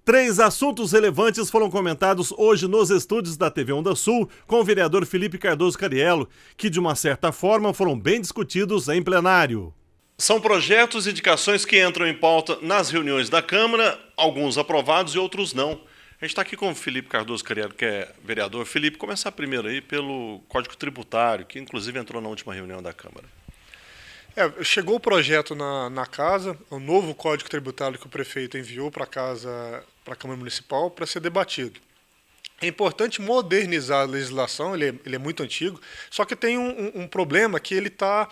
3 assuntos relevantes foram comentados hoje nos estúdios da TV Onda Sul com o vereador Felipe Cardoso Cariello, que de uma certa forma foram bem discutidos em plenário. São projetos e indicações que entram em pauta nas reuniões da Câmara, alguns aprovados e outros não. A gente está aqui com o Felipe Cardoso Cariello, que é vereador. Felipe, começar primeiro aí pelo Código Tributário, que inclusive entrou na última reunião da Câmara. Chegou o projeto na casa, o novo Código Tributário que o prefeito enviou para a Câmara Municipal para ser debatido. É importante modernizar a legislação, ele é muito antigo, só que tem um problema que ele está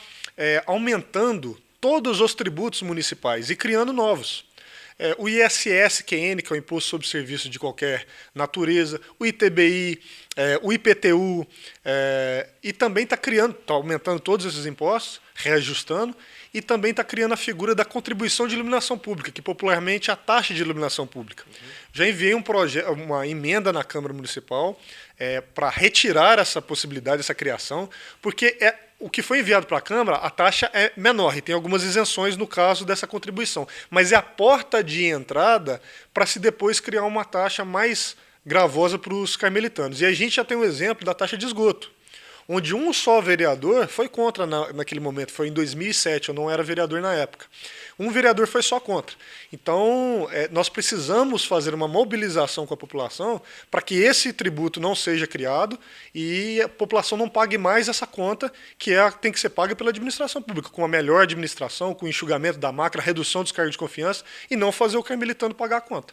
aumentando todos os tributos municipais e criando novos. O ISS-QN, que é o Imposto sobre Serviço de Qualquer Natureza, o ITBI, o IPTU, e também está aumentando todos esses impostos, reajustando, e também está criando a figura da contribuição de iluminação pública, que popularmente é a taxa de iluminação pública. Já enviei uma emenda na Câmara Municipal para retirar essa possibilidade, essa criação, porque o que foi enviado para a Câmara, a taxa é menor, e tem algumas isenções no caso dessa contribuição, mas é a porta de entrada para se depois criar uma taxa mais gravosa para os carmelitanos. E a gente já tem um exemplo da taxa de esgoto, onde um só vereador foi contra naquele momento, foi em 2007, eu não era vereador na época. Um vereador foi só contra. Então, nós precisamos fazer uma mobilização com a população para que esse tributo não seja criado e a população não pague mais essa conta que tem que ser paga pela administração pública, com a melhor administração, com o enxugamento da máquina, redução dos cargos de confiança e não fazer o carmelitano pagar a conta.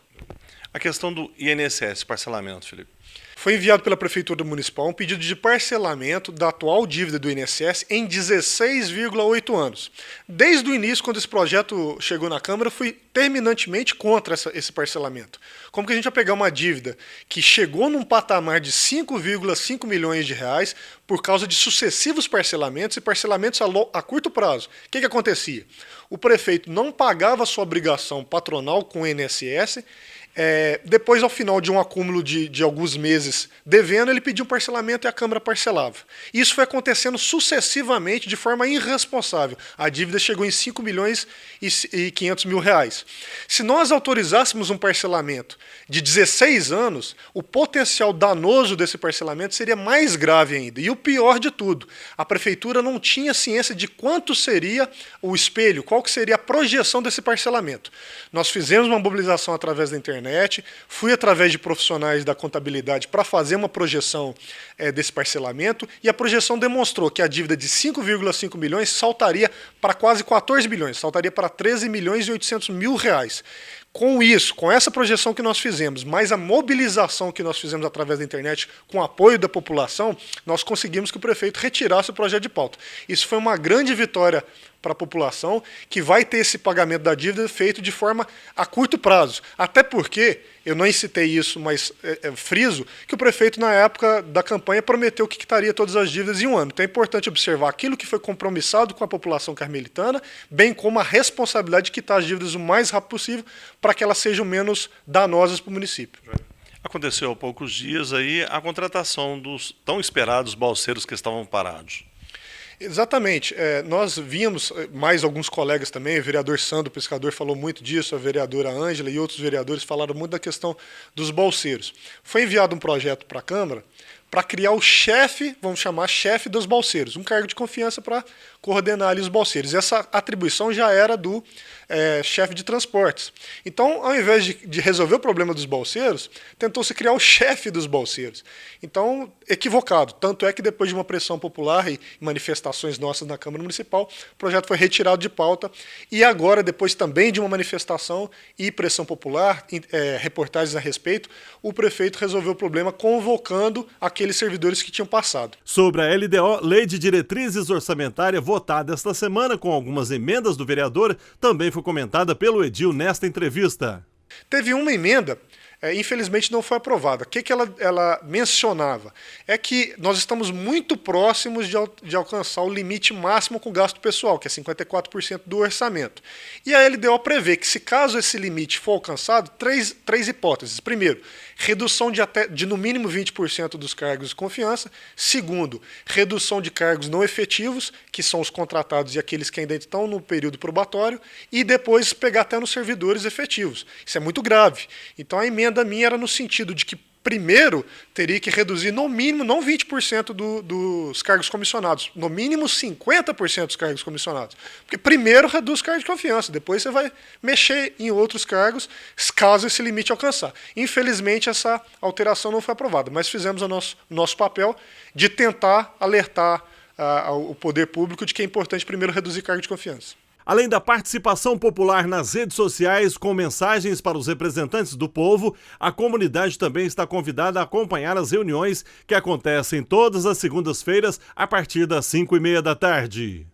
A questão do INSS, parcelamento, Felipe. Foi enviado pela Prefeitura Municipal um pedido de parcelamento da atual dívida do INSS em 16,8 anos. Desde o início, quando esse projeto chegou na Câmara, eu fui terminantemente contra esse parcelamento. Como que a gente vai pegar uma dívida que chegou num patamar de 5,5 milhões de reais por causa de sucessivos parcelamentos e parcelamentos a curto prazo? O que acontecia? O prefeito não pagava a sua obrigação patronal com o INSS. Depois, ao final de um acúmulo de alguns meses devendo, ele pediu um parcelamento e a Câmara parcelava. Isso foi acontecendo sucessivamente de forma irresponsável. A dívida chegou em 5 milhões e 500 mil reais. Se nós autorizássemos um parcelamento de 16 anos, o potencial danoso desse parcelamento seria mais grave ainda. E o pior de tudo, a Prefeitura não tinha ciência de quanto seria o espelho, qual que seria a projeção desse parcelamento. Nós fizemos uma mobilização através da internet, fui através de profissionais da contabilidade para fazer uma projeção desse parcelamento, e a projeção demonstrou que a dívida de 5,5 milhões saltaria para quase 14 bilhões, saltaria para 13 milhões e 800 mil reais. Com isso, com essa projeção que nós fizemos, mais a mobilização que nós fizemos através da internet, com o apoio da população, nós conseguimos que o prefeito retirasse o projeto de pauta. Isso foi uma grande vitória para a população, que vai ter esse pagamento da dívida feito de forma a curto prazo. Até porque, eu não incitei isso, mas friso, que o prefeito, na época da campanha, prometeu que quitaria todas as dívidas em um ano. Então é importante observar aquilo que foi compromissado com a população carmelitana, bem como a responsabilidade de quitar as dívidas o mais rápido possível, para que elas sejam menos danosas para o município. Aconteceu há poucos dias aí a contratação dos tão esperados balseiros que estavam parados. Exatamente. Nós víamos, mais alguns colegas também, o vereador Sandro, o pescador, falou muito disso, a vereadora Ângela e outros vereadores falaram muito da questão dos balseiros. Foi enviado um projeto para a Câmara para criar o chefe, vamos chamar chefe dos balseiros, um cargo de confiança para coordenar ali os balseiros. Essa atribuição já era do chefe de transportes. Então, ao invés de resolver o problema dos balseiros, tentou-se criar o chefe dos balseiros. Então, equivocado. Tanto é que depois de uma pressão popular e manifestações nossas na Câmara Municipal, o projeto foi retirado de pauta e agora, depois também de uma manifestação e pressão popular, reportagens a respeito, o prefeito resolveu o problema convocando aqueles servidores que tinham passado. Sobre a LDO, Lei de Diretrizes Orçamentária, votada esta semana com algumas emendas do vereador, também foi comentada pelo Edil nesta entrevista. Teve uma emenda infelizmente não foi aprovada. O que ela mencionava? É que nós estamos muito próximos de alcançar o limite máximo com gasto pessoal, que é 54% do orçamento. E a LDO prevê que, se caso esse limite for alcançado, três hipóteses. Primeiro, redução de no mínimo 20% dos cargos de confiança. Segundo, redução de cargos não efetivos, que são os contratados e aqueles que ainda estão no período probatório, e depois pegar até nos servidores efetivos. Isso é muito grave. Então a emenda minha era no sentido de que, primeiro, teria que reduzir no mínimo, não 20% dos cargos comissionados, no mínimo 50% dos cargos comissionados. Porque primeiro reduz cargos de confiança, depois você vai mexer em outros cargos, caso esse limite alcançar. Infelizmente, essa alteração não foi aprovada, mas fizemos o nosso papel de tentar alertar o poder público de que é importante primeiro reduzir cargo de confiança. Além da participação popular nas redes sociais com mensagens para os representantes do povo, a comunidade também está convidada a acompanhar as reuniões que acontecem todas as segundas-feiras a partir das 5:30 da tarde.